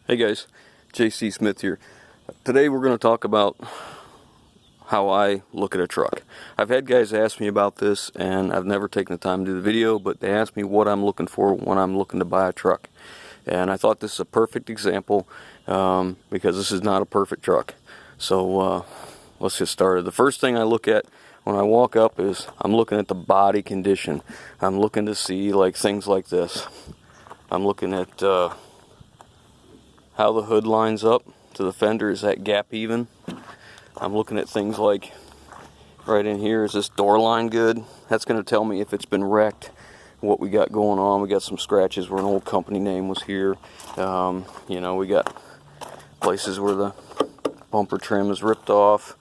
Hey guys, JC Smith here. Today we're going to talk about how I look at a truck. I've had guys ask me about this and I've never taken the time to do the video, but they ask me what I'm looking for when I'm looking to buy a truck. And I thought this is a perfect example because this is not a perfect truck. So let's get started. The first thing I look at when I walk up is I'm looking at the body condition. I'm looking to see like things like this. I'm looking at how the hood lines up to the fender. Is that gap even? I'm looking at things like right in here, is this door line good? That's going to tell me if it's been wrecked, what we got going on. We got some scratches where an old company name was here. You know, we got places where the bumper trim is ripped off.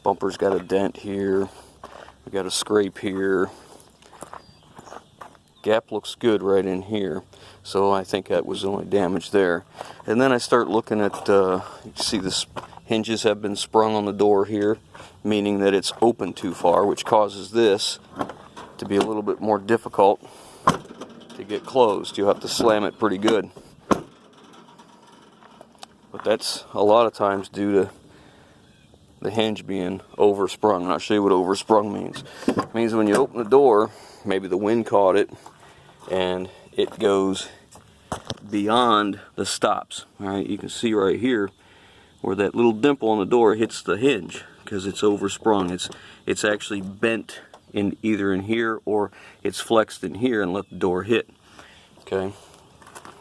Bumper's got a dent here. We got a scrape here. Gap looks good right in here, so I think that was the only damage there. And then I start looking at, you see this hinges have been sprung on the door here, meaning that it's open too far, which causes this to be a little bit more difficult to get closed. You'll have to slam it pretty good. But that's a lot of times due to the hinge being oversprung. And I'll show you what oversprung means. It means when you open the door, maybe the wind caught it and it goes beyond the stops. Alright, you can see right here where that little dimple on the door hits the hinge because it's oversprung. It's actually bent in either in here or it's flexed in here and let the door hit. Okay,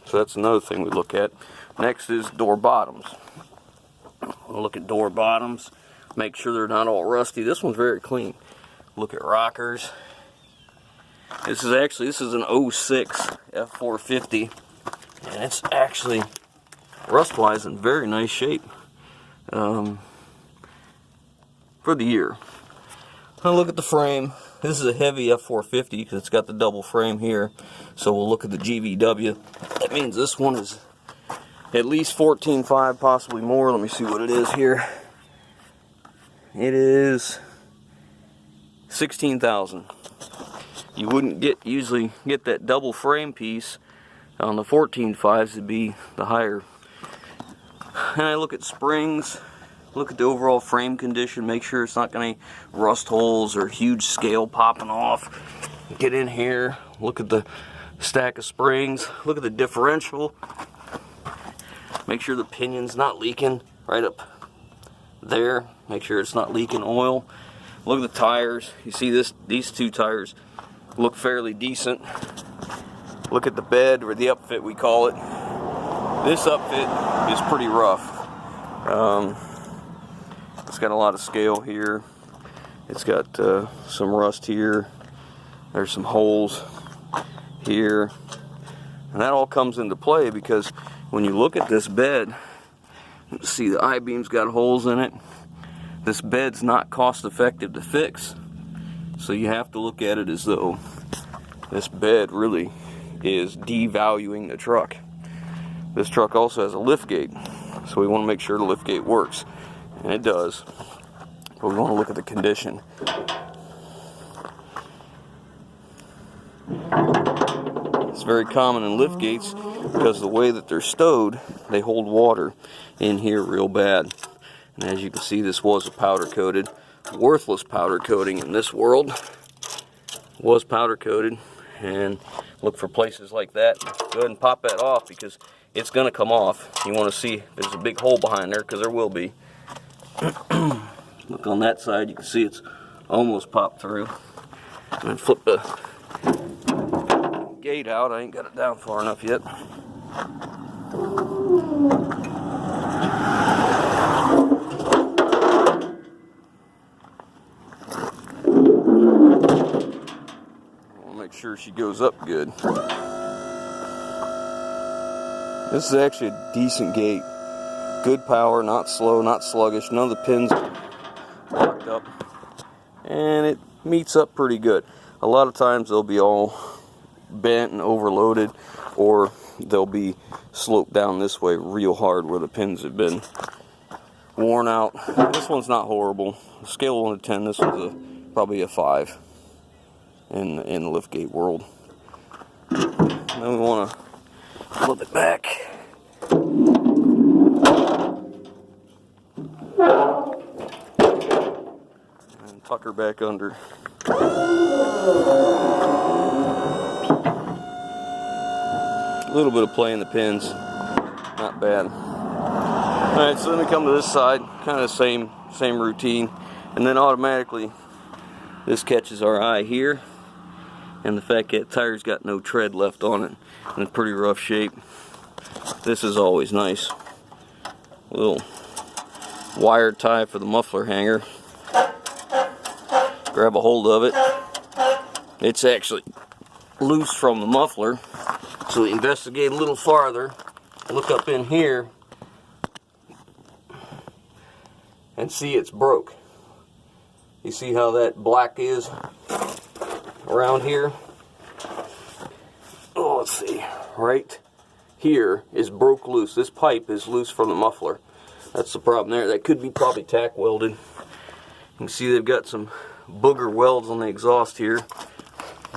so that's another thing we look at. Next is door bottoms. We'll look at door bottoms, make sure they're not all rusty. This one's very clean. Look at rockers. This is an 06 F450, and it's actually rust-wise in very nice shape for the year. Now look at the frame. This is a heavy F450 because it's got the double frame here. So we'll look at the GVW. That means this one is at least 14.5, possibly more. Let me see what it is here. It is 16,000. You wouldn't usually get that double frame piece on the 14.5s. It'd be the higher. And I look at springs, look at the overall frame condition, make sure it's not got any rust holes or huge scale popping off. Get in here, look at the stack of springs, look at the differential, make sure the pinion's not leaking right up there, make sure it's not leaking oil. Look at the tires. You see these two tires look fairly decent. Look at the bed, or the upfit we call it. This upfit is pretty rough. It's got a lot of scale here. It's got some rust here. There's some holes here. And that all comes into play because when you look at this bed, see the I-beam's got holes in it. This bed's not cost effective to fix. So you have to look at it as though this bed really is devaluing the truck. This truck also has a lift gate, so we want to make sure the lift gate works, and it does. But we want to look at the condition. It's very common in lift gates because the way that they're stowed, they hold water in here real bad. And as you can see, this was a powder coated. Worthless powder coating in this world was powder coated, and look for places like that. Go ahead and pop that off because it's going to come off. You want to see if there's a big hole behind there, because there will be. Look on that side, you can see it's almost popped through. And then flip the gate out. I ain't got it down far enough yet. Sure she goes up good. This is actually a decent gate. Good power, not slow, not sluggish. None of the pins are locked up. And it meets up pretty good. A lot of times they'll be all bent and overloaded, or they'll be sloped down this way real hard where the pins have been worn out. This one's not horrible. Scale of 1 to 10, this one's probably a 5. In the liftgate world. Then we want to flip it back. And tuck her back under. A little bit of play in the pins, not bad. Alright, so then we come to this side, kind of the same routine, and then automatically this catches our eye here, and the fact that tire's got no tread left on it, in pretty rough shape. This is always nice. A little wire tie for the muffler hanger. Grab a hold of it. It's actually loose from the muffler, so we investigate a little farther, look up in here, and see it's broke. You see how that black is around here? Oh, let's see. Right here is broke loose. This pipe is loose from the muffler. That's the problem there. That could be probably tack welded. You can see they've got some booger welds on the exhaust here.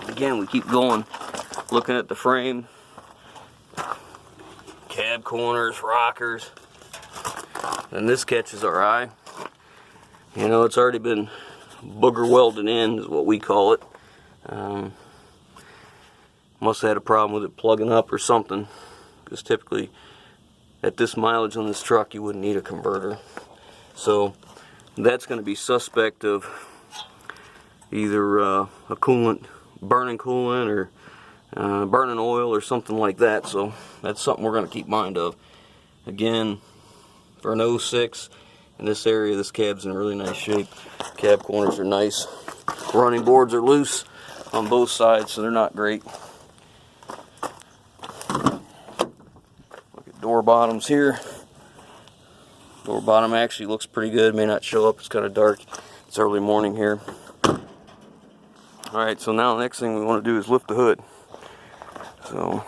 Again, we keep going, looking at the frame, cab corners, rockers, and this catches our eye. You know, it's already been booger welded in, is what we call it. Must have had a problem with it plugging up or something, because typically at this mileage on this truck you wouldn't need a converter. So that's going to be suspect of either a coolant, burning coolant, or burning oil or something like that. So that's something we're going to keep mind of. Again, for an 06 in this area, this cab's in really nice shape. Cab corners are nice. Running boards are loose on both sides, so they're not great. Look at door bottoms here. Door bottom actually looks pretty good. May not show up, it's kind of dark. It's early morning here. Alright, so now the next thing we want to do is lift the hood. So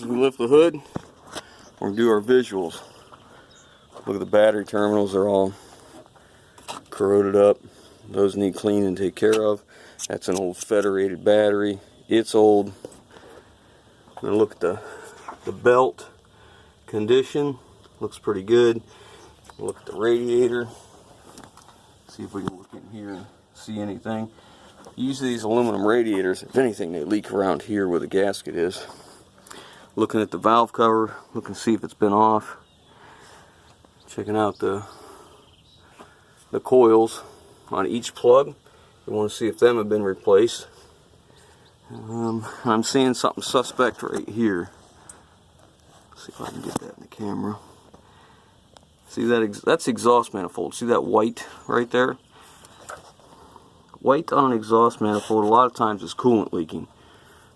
we lift the hood, we're going to do our visuals. Look at the battery terminals, they're all corroded up. Those need cleaning and take care of. That's an old federated battery. It's old. I'm going to look at the belt condition. Looks pretty good. Look at the radiator. See if we can look in here and see anything. Usually these aluminum radiators, if anything, they leak around here where the gasket is. Looking at the valve cover, looking to see if it's been off. Checking out the coils on each plug. We want to see if them have been replaced. I'm seeing something suspect right here. Let's see if I can get that in the camera. See that? That's exhaust manifold. See that white right there? White on an exhaust manifold a lot of times is coolant leaking.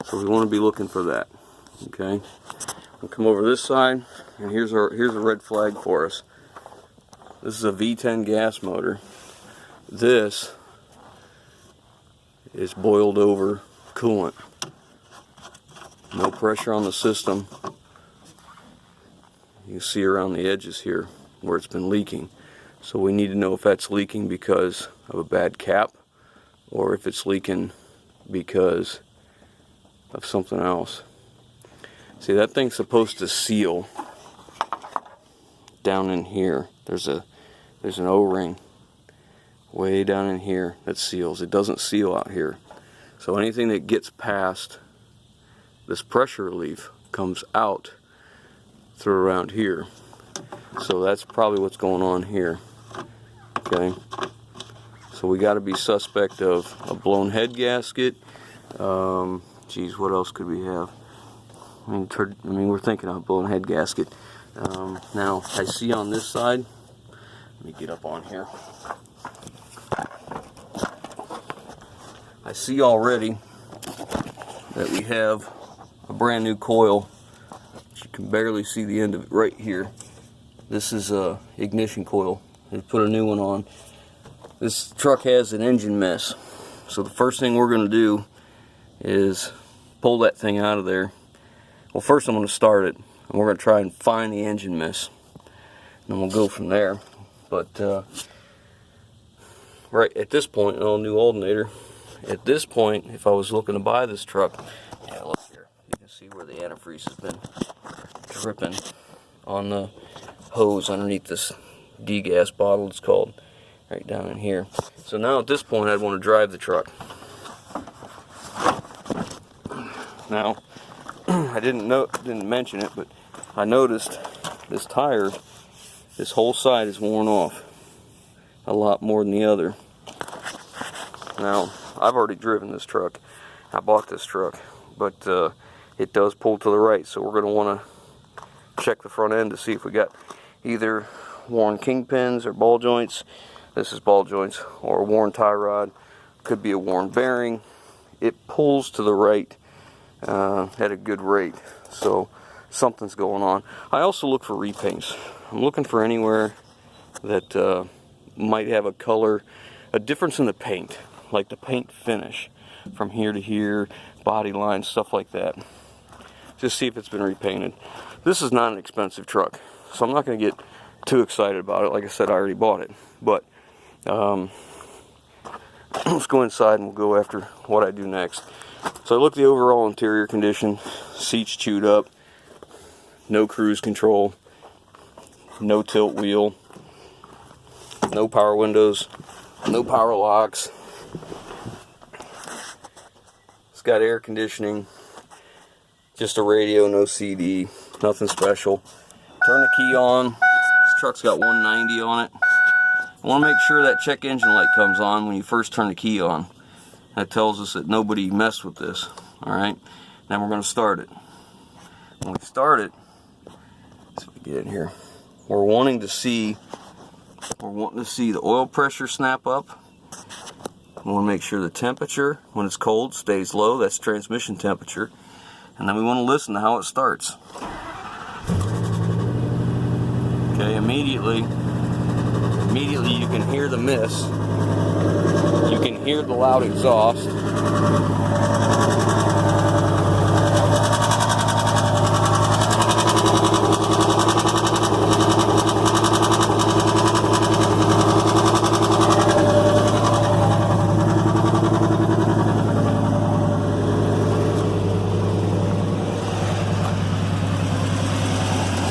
So we want to be looking for that. Okay. We'll come over this side, and here's a red flag for us. This is a V10 gas motor. This is boiled over coolant. No pressure on the system. You can see around the edges here where it's been leaking. So we need to know if that's leaking because of a bad cap or if it's leaking because of something else. See, that thing's supposed to seal down in here. There's an O-ring way down in here that seals. It doesn't seal out here. So anything that gets past this pressure relief comes out through around here. So that's probably what's going on here. Okay. So we got to be suspect of a blown head gasket. Geez, what else could we have? I mean, we're thinking of a blown head gasket. Now, I see on this side, let me get up on here. I see already that we have a brand new coil. You can barely see the end of it right here. This is a ignition coil. They put a new one on. This truck has an engine mess. So the first thing we're going to do is pull that thing out of there. Well, first I'm going to start it. and we're going to try and find the engine miss, and then we'll go from there. But right at this point, an new alternator. At this point, if I was looking to buy this truck, yeah, look here, you can see where the antifreeze has been dripping on the hose underneath this degas bottle, it's called, right down in here. So now at this point, I'd want to drive the truck. Now, I didn't mention it, but I noticed this tire, this whole side is worn off a lot more than the other. Now, I've already driven this truck. I bought this truck, but it does pull to the right, so we're going to want to check the front end to see if we got either worn kingpins or ball joints. This is ball joints, or a worn tie rod. Could be a worn bearing. It pulls to the right at a good rate, so something's going on. I also look for repaints. I'm looking for anywhere that might have a color, a difference in the paint, like the paint finish from here to here, body lines, stuff like that. Just see if it's been repainted. This is not an expensive truck, so I'm not going to get too excited about it. Like I said, I already bought it. But let's go inside and we'll go after what I do next. So I look at the overall interior condition. Seats chewed up, no cruise control, no tilt wheel, no power windows, no power locks. It's got air conditioning, just a radio, no CD, nothing special. Turn the key on. This truck's got 190 on it. I want to make sure that check engine light comes on when you first turn the key on. That tells us that nobody messed with this. Alright, now we're going to start it. When we start it, let's get in here. We're wanting to see the oil pressure snap up. We want to make sure the temperature, when it's cold, stays low. That's transmission temperature. And then we want to listen to how it starts. Okay, immediately you can hear the miss. You can hear the loud exhaust.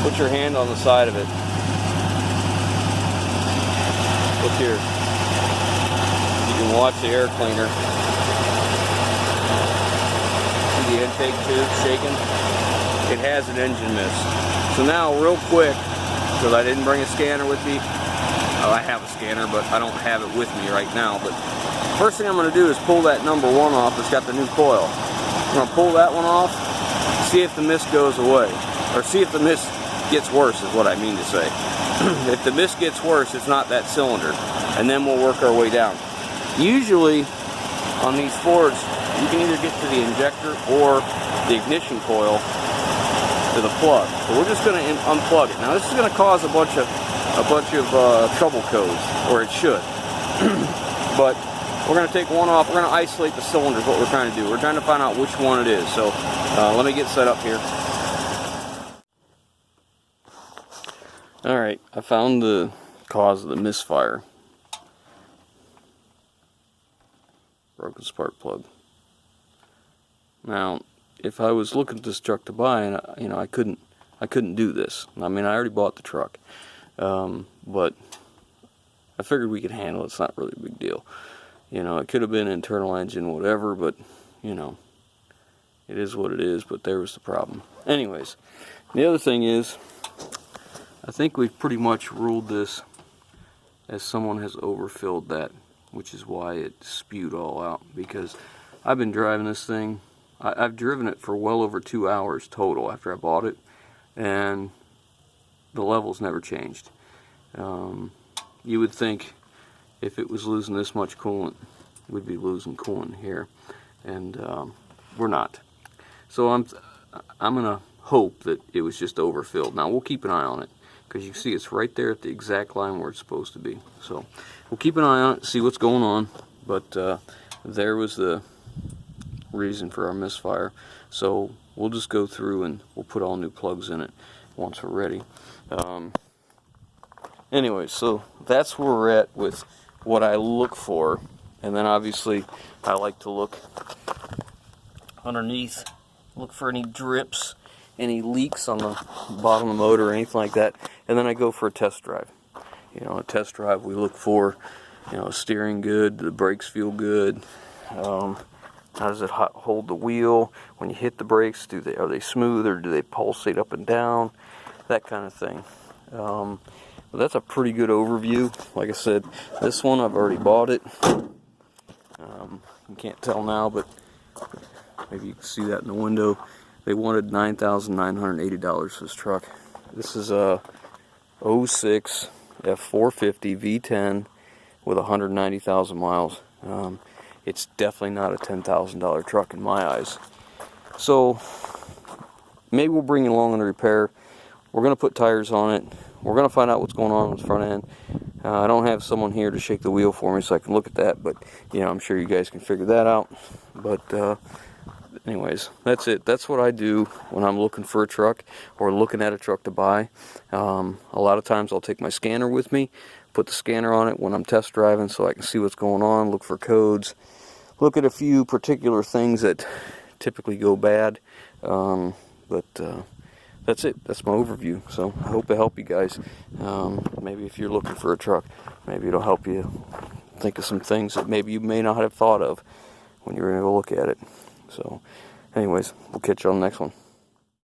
Put your hand on the side of it. Look here. You can watch the air cleaner. See the intake tube shaking? It has an engine miss. So now, real quick, because I didn't bring a scanner with me. Oh, I have a scanner, but I don't have it with me right now. But first thing I'm going to do is pull that number 1 off. It's got the new coil. I'm going to pull that one off, see if the mist goes away. Or see if the mist gets worse, is what I mean to say. If the mist gets worse, it's not that cylinder. And then we'll work our way down. Usually, on these Fords, you can either get to the injector or the ignition coil to the plug. So we're just going to unplug it. Now this is going to cause a bunch of trouble codes, or it should. But we're going to take one off. We're going to isolate the cylinders. What we're trying to do. We're trying to find out which one it is. So let me get set up here. Alright, I found the cause of the misfire. Broken spark plug. Now, if I was looking at this truck to buy, and I couldn't do this. I mean, I already bought the truck, but I figured we could handle it. It's not really a big deal. It could have been internal engine, whatever, but it is what it is. But there was the problem. Anyways, the other thing is, I think we've pretty much ruled this as someone has overfilled that, which is why it spewed all out. Because I've been driving this thing, I've driven it for well over 2 hours total after I bought it, and the levels never changed. You would think if it was losing this much coolant, we'd be losing coolant here, and we're not. So I'm gonna hope that it was just overfilled. Now we'll keep an eye on it, because you can see it's right there at the exact line where it's supposed to be. So we'll keep an eye on it, see what's going on. But there was the reason for our misfire. So we'll just go through and we'll put all new plugs in it once we're ready. Anyway, so that's where we're at with what I look for. And then obviously I like to look underneath, look for any drips, any leaks on the bottom of the motor or anything like that. And then I go for a test drive. You know, a test drive, we look for, you know, steering good, the brakes feel good. How does it hold the wheel? When you hit the brakes, are they smooth or do they pulsate up and down? That kind of thing. But that's a pretty good overview. Like I said, this one I've already bought it. You can't tell now, but maybe you can see that in the window. They wanted $9,980 for this truck. This is a 06 F450 V10 with 190,000 miles. It's definitely not a $10,000 truck in my eyes. So maybe we'll bring it along in the repair. We're going to put tires on it. We're going to find out what's going on with the front end. I don't have someone here to shake the wheel for me so I can look at that, but you know, I'm sure you guys can figure that out. But anyways, that's it. That's what I do when I'm looking for a truck or looking at a truck to buy. A lot of times I'll take my scanner with me, put the scanner on it when I'm test driving so I can see what's going on, look for codes, look at a few particular things that typically go bad. That's it. That's my overview. So I hope it helped you guys. Maybe if you're looking for a truck, maybe it'll help you think of some things that maybe you may not have thought of when you're going to go look at it. So anyways, we'll catch you on the next one.